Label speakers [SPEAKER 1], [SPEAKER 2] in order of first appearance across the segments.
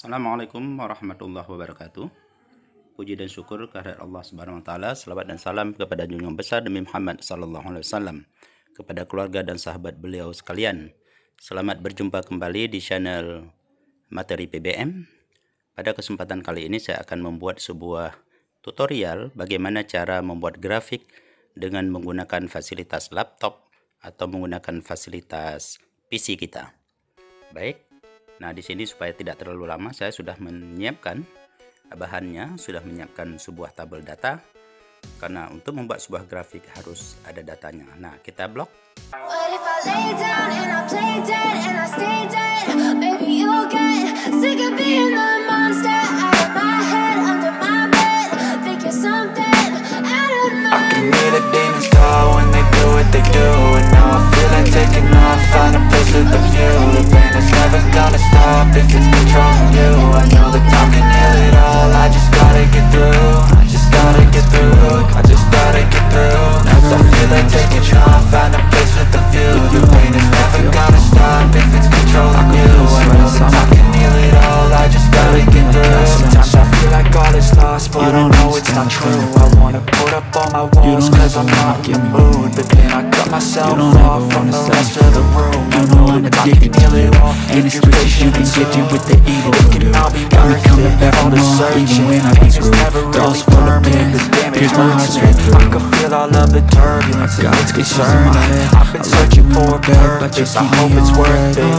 [SPEAKER 1] Assalamualaikum warahmatullahi wabarakatuh. Puji dan syukur kehadirat Allah Subhanahu wa taala. Selawat dan salam kepada junjungan besar Nabi Muhammad sallallahu alaihi wasallam, kepada keluarga dan sahabat beliau sekalian. Selamat berjumpa kembali di channel Materi PBM. Pada kesempatan kali ini saya akan membuat sebuah tutorial bagaimana cara membuat grafik dengan menggunakan fasilitas laptop atau menggunakan fasilitas PC kita. Baik. Nah, di sini supaya tidak terlalu lama saya sudah menyiapkan bahannya, sudah menyiapkan sebuah tabel data, karena untuk membuat sebuah grafik harus ada datanya. Nah, kita blok.
[SPEAKER 2] If it's controlling you, I know that time can heal it all. I just gotta get through. I just gotta get through. I just gotta get through. Cause I feel like taking off. Find a place with a view. The pain is never gonna stop if it's controlling you. I know that time can heal it all. I just gotta get through. Sometimes I feel like all is lost, but I know it's not true. I wanna put up all my walls cause I'm not in the mood, but then I cut myself off from the rest of the room.
[SPEAKER 3] You know I'm addicted to it. In the streets you can get you with the evil voodoo. Got me coming back for more even when I be screwed. Those for the pen, here's my heart straight through.
[SPEAKER 2] I can feel all of the turbulence and it's concerning. I've been searching for a purpose, I hope it's worth it.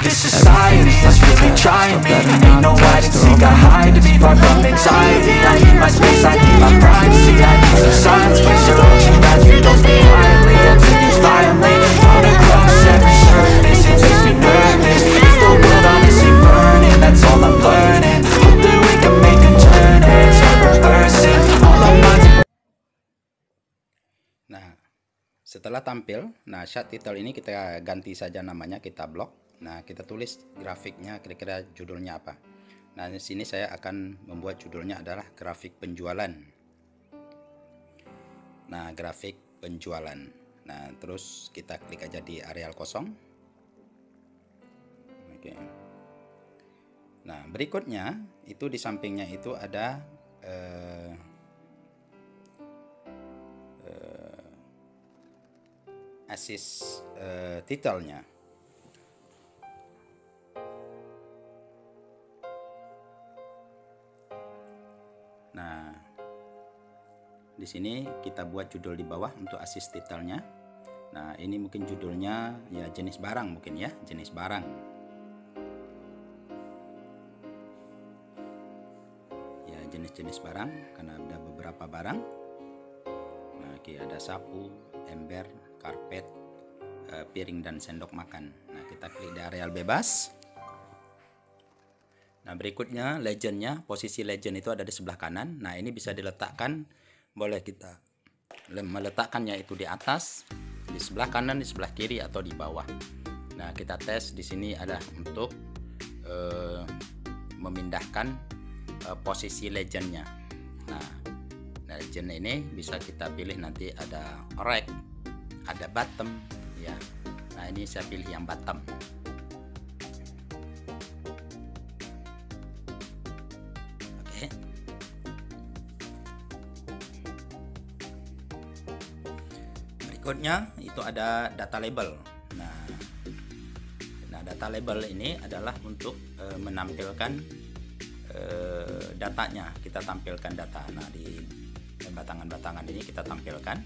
[SPEAKER 2] This society is really trying me. Ain't no hide and seek, I hide to be far from anxiety. I need my space, I need my privacy. I need some silence, please don't you guys you don't stay quietly. I'm taking violently, on across every surface. It makes me nervous, it's the world honestly burning. That's all I'm learning, hope that we can make a turn and start reversing all our minds.
[SPEAKER 1] Nah, setelah tampil, nah shot title ini kita ganti saja namanya, kita blok. Nah, kita tulis grafiknya kira-kira judulnya apa. Nah, di sini saya akan membuat judulnya adalah grafik penjualan. Nah, grafik penjualan. Nah, terus kita klik aja di areal kosong. Oke. Nah, berikutnya itu di sampingnya itu ada assist titelnya. Nah, di sini kita buat judul di bawah untuk assist titelnya. Nah, ini mungkin judulnya ya jenis barang, mungkin ya jenis barang. Ya jenis-jenis barang, karena ada beberapa barang. Nah, oke, ada sapu, ember, karpet, piring dan sendok makan. Nah, kita klik di areal bebas. Nah, berikutnya legendnya, posisi legend itu ada di sebelah kanan. Nah, ini bisa diletakkan, boleh kita meletakkannya itu di atas, di sebelah kanan, di sebelah kiri, atau di bawah. Nah, kita tes di sini ada untuk memindahkan posisi legendnya. Nah, legend ini bisa kita pilih nanti ada right, ada bottom, ya. Nah, ini saya pilih yang bottom. Berikutnya itu ada data label. Nah, data label ini adalah untuk menampilkan datanya. Kita tampilkan data. Nah, di batangan-batangan ini kita tampilkan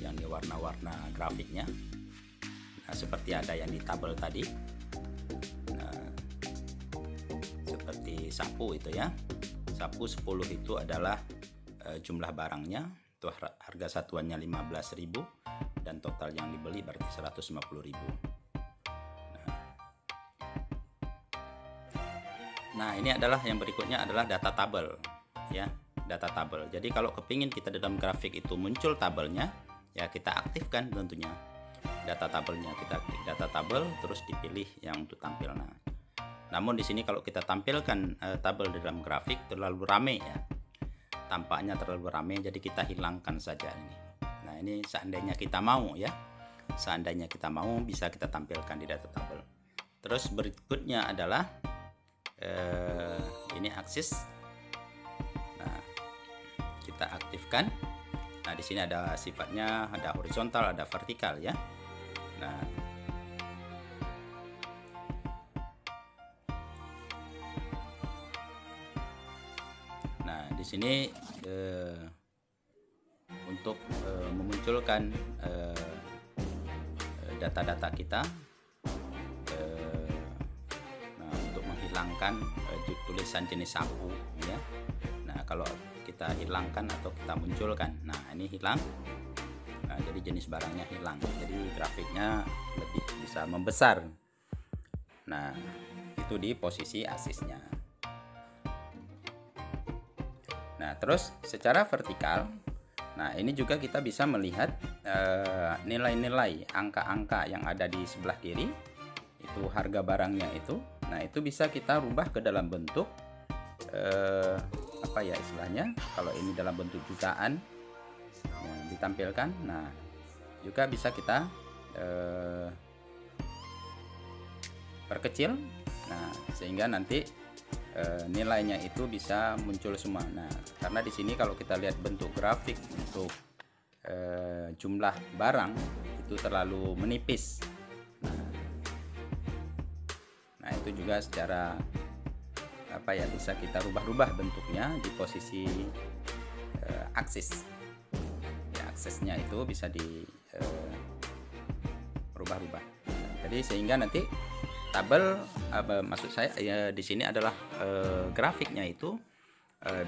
[SPEAKER 1] yang di warna-warna grafiknya. Nah, seperti ada yang di tabel tadi. Nah, seperti sapu itu ya. Sapu 10 itu adalah jumlah barangnya. Itu harga satuannya 15.000 dan total yang dibeli berarti 150.000. Nah, ini adalah yang berikutnya adalah data tabel, ya, data tabel. Jadi kalau kepingin kita dalam grafik itu muncul tabelnya, ya kita aktifkan tentunya data tabelnya. Kita klik data tabel, terus dipilih yang untuk tampil. Nah, namun di sini kalau kita tampilkan tabel di dalam grafik terlalu rame ya. Tampaknya terlalu ramai, jadi kita hilangkan saja ini. Nah, ini seandainya kita mau ya, seandainya kita mau bisa kita tampilkan di data tabel. Terus berikutnya adalah ini aksis. Nah, kita aktifkan. Nah, di sini ada sifatnya, ada horizontal, ada vertikal ya. Nah, di sini untuk memunculkan data-data kita, nah, untuk menghilangkan tulisan jenis sapu ya. Nah, kalau kita hilangkan atau kita munculkan, nah ini hilang. Nah, jadi jenis barangnya hilang, jadi grafiknya lebih bisa membesar. Nah, itu di posisi aksisnya. Nah, terus secara vertikal, nah ini juga kita bisa melihat nilai-nilai angka-angka yang ada di sebelah kiri, itu harga barangnya itu. Nah, itu bisa kita rubah ke dalam bentuk apa ya istilahnya, kalau ini dalam bentuk jutaan ditampilkan. Nah, juga bisa kita perkecil, nah sehingga nanti nilainya itu bisa muncul semua. Nah, karena di sini kalau kita lihat bentuk grafik untuk jumlah barang itu terlalu menipis. Nah, itu juga secara apa ya, bisa kita rubah-rubah bentuknya di posisi aksis. Ya, aksesnya itu bisa di rubah-rubah. Jadi sehingga nanti tabel, maksud saya ya, di sini adalah grafiknya itu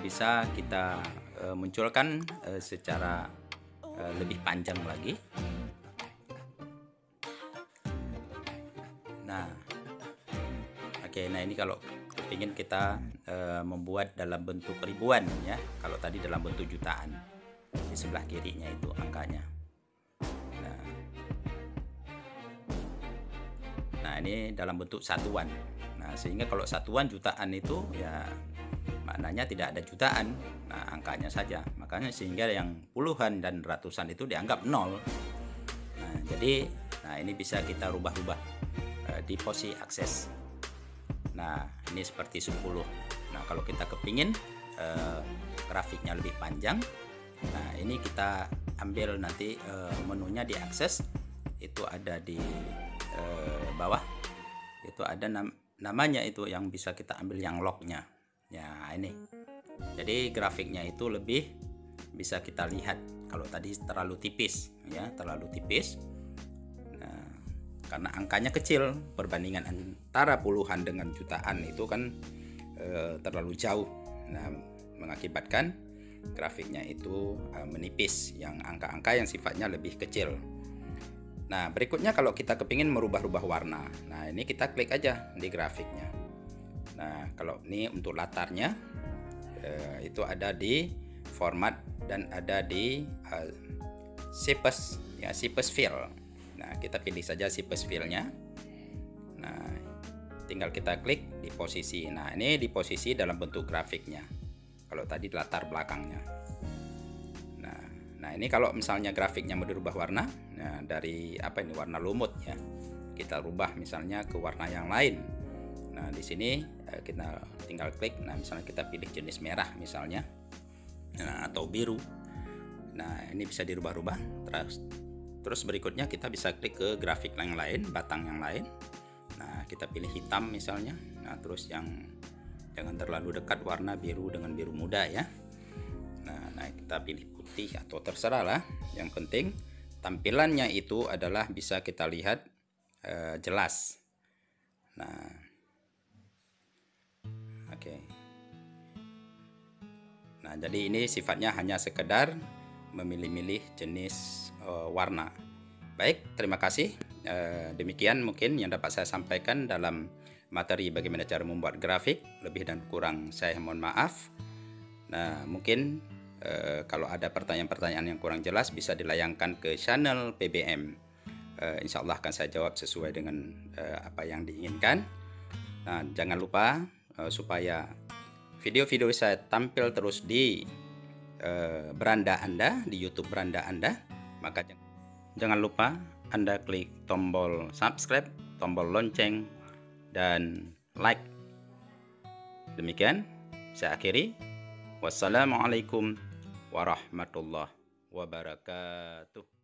[SPEAKER 1] bisa kita munculkan secara lebih panjang lagi. Nah, oke, nah ini kalau ingin kita membuat dalam bentuk ribuan ya, kalau tadi dalam bentuk jutaan, di sebelah kirinya itu angkanya. Nah, ini dalam bentuk satuan. Nah, sehingga kalau satuan jutaan itu ya maknanya tidak ada jutaan, nah angkanya saja. Makanya sehingga yang puluhan dan ratusan itu dianggap nol. Nah, jadi ini bisa kita rubah-rubah di posisi akses. Nah, ini seperti 10. Nah, kalau kita kepingin grafiknya lebih panjang, nah ini kita ambil nanti menunya di akses, itu ada di bawah, itu ada namanya itu yang bisa kita ambil yang lognya ya, ini. Jadi grafiknya itu lebih bisa kita lihat. Kalau tadi terlalu tipis ya, terlalu tipis. Nah, karena angkanya kecil, perbandingan antara puluhan dengan jutaan itu kan terlalu jauh. Nah, mengakibatkan grafiknya itu menipis, yang angka-angka yang sifatnya lebih kecil. Nah, berikutnya kalau kita kepingin merubah-rubah warna, nah ini kita klik aja di grafiknya. Nah, kalau ini untuk latarnya itu ada di format dan ada di Shapes ya, Shapes Fill. Nah, kita pilih saja Shapes Fill-nya. Nah, tinggal kita klik di posisi. Nah, ini di posisi dalam bentuk grafiknya. Kalau tadi latar belakangnya. Nah, ini kalau misalnya grafiknya mau dirubah warna, nah dari apa ini, warna lumut ya, kita rubah misalnya ke warna yang lain. Nah, di sini kita tinggal klik. Nah, misalnya kita pilih jenis merah misalnya, nah, atau biru. Nah, ini bisa dirubah-rubah. Terus berikutnya kita bisa klik ke grafik yang lain, batang yang lain. Nah, kita pilih hitam misalnya. Nah, terus yang jangan terlalu dekat warna biru dengan biru muda ya. Nah, kita pilih putih atau terserah lah. Yang penting tampilannya itu adalah bisa kita lihat jelas. Nah, oke. Nah, jadi ini sifatnya hanya sekedar memilih-milih jenis warna. Baik, terima kasih. Demikian mungkin yang dapat saya sampaikan dalam materi bagaimana cara membuat grafik. Lebih dan kurang saya mohon maaf. Nah, mungkin kalau ada pertanyaan-pertanyaan yang kurang jelas bisa dilayangkan ke channel PBM. Insya Allah akan saya jawab sesuai dengan apa yang diinginkan. Nah, jangan lupa supaya video-video saya tampil terus di beranda Anda, di YouTube beranda Anda, maka jangan lupa Anda klik tombol subscribe, tombol lonceng, dan like. Demikian saya akhiri. Wassalamualaikum warahmatullahi wabarakatuh.